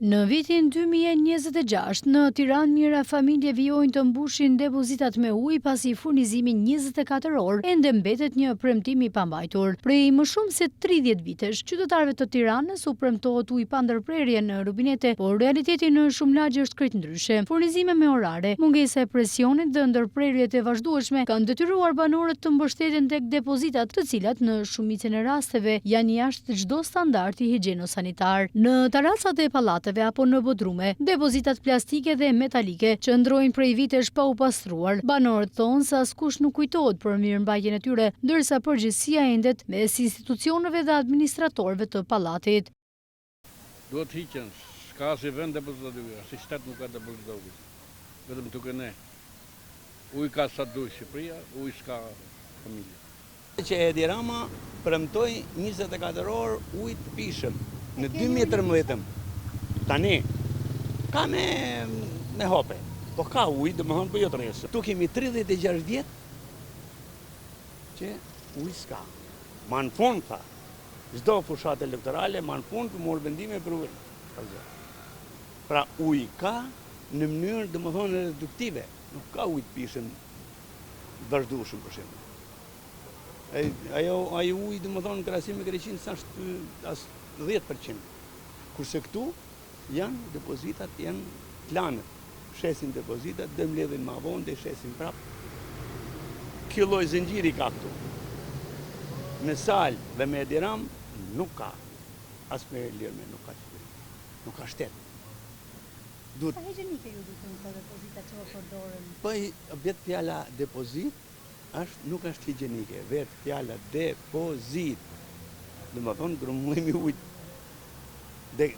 Në vitin 2026, në Tiranë mijëra familje vijojnë të mbushin depozitat me ujë pasi furnizimi 24 orë ende mbetet një premtim i pambajtur. Prej më shumë se 30 vitesh, qytetarëve të Tiranës u premtohet ujë pa ndërprerje në robinete, por realiteti në shumë lagje është krejt ndryshe. Furnizime me orare, mungesa e presionit dhe ndërprerjet e vazhdueshme kanë detyruar banorët të mbështeten tek depozitat, të cilat në shumicën e rasteve janë jashtë çdo standardi higjieno-sanitar. Në taracat e pallateve apo në bodrume, depozitat plastike dhe metalike që ndrojnë prej vitesh pa u pastruar. Banorët thonë se askush nuk kujtohet për mirëmbajtjen e tyre, ndërsa përgjegjësia endet mes institucioneve dhe administratorëve të pallatit. Duhet hiqen, s'ka si vend depozitative, si shtet nuk ka depozitative. Vetëm tuk e ne. Uj ka sa duj Shqipëria, uj s'ka familje. Që Edi Rama premtoi 24 orë ujë të pishëm në 2013. Tani ka me hope, po ka ujë, domethënë po jo të rresë. Tu kemi 36 vjet që ujë s'ka. Ma në fund tha, çdo fushat elektorale ma në fund për morë vendime për ujë. Pra ujë ka në mënyrë domethënë reduktive, nuk ka ujë të pishëm vazhdueshëm për shembull. Ai ujë domethënë në krahasim me Greqinë s'është as 10%. Kurse këtu janë depozitat, janë planet. Shesin depozitat, dhe mbledhin ma vonë, dhe shesin prap. Kjo lloj zinxhiri ka këtu. Me Sal dhe me Edi Ram nuk ka. As me Lirme nuk ka qytet. Nuk ka shtet. Sa higjienike ju duken këto depozitat që përdoren? Po vet fjala depozit nuk është higjienike, vet fjala depozit. Domethënë grumullimi ujit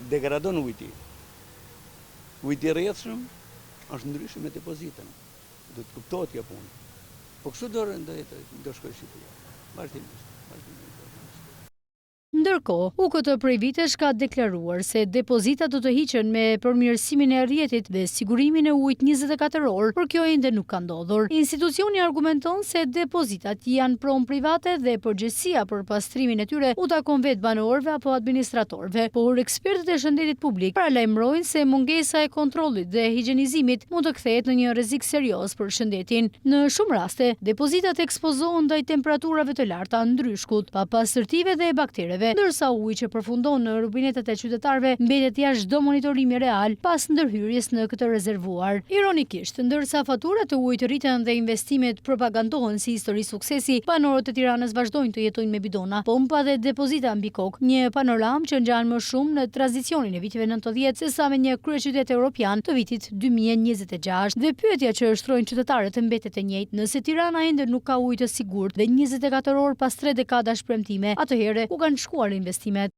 degradon ujti. Ujti i rrjedhshëm është ndryshe me depozitën. Do të kuptohet kjo punë. Po kështu do shkojë Shqipëria. Vazhdimisht. Ndërkohë, UKT prej vitesh ka deklaruar se depozitat do të hiqen me përmirësimin e rrjetit dhe sigurimin e ujit 24 orë, por kjo ende nuk ka ndodhur. Institucioni argumenton se depozitat janë pronë private dhe përgjegjësia për pastrimin e tyre u takon vetë banorëve apo administratorëve, por ekspertët e shëndetit publik paralajmërojnë se mungesa e kontrollit dhe higjienizimit mund të kthehet në një rrezik serioz për shëndetin. Në shumë raste, depozitat ekspozohen ndaj temperaturave të larta, ndryshkut, papastërtive dhe baktereve, ndërsa uji që përfundon në robinetet e qytetarëve mbetet jashtë çdo monitorimi real pas ndërhyrjes në këtë rezervuar. Ironikisht, ndërsa faturat e ujit rriten dhe investimet propagandohen si histori suksesi, banorët e Tiranës vazhdojnë të jetojnë me bidona, pompa dhe depozita mbi kokë, një panoramë që ngjan më shumë në tranzicionin e viteve 90 sesa me një kryeqytet evropian të vitit 2026. Dhe pyetja që shtrojnë qytetarët mbetet e njëjtë: nëse Tirana ende nuk ka ujë të sigurt dhe 24 orë pas 3 dekadash premtime, atëherë ku kanë shkuar investimet?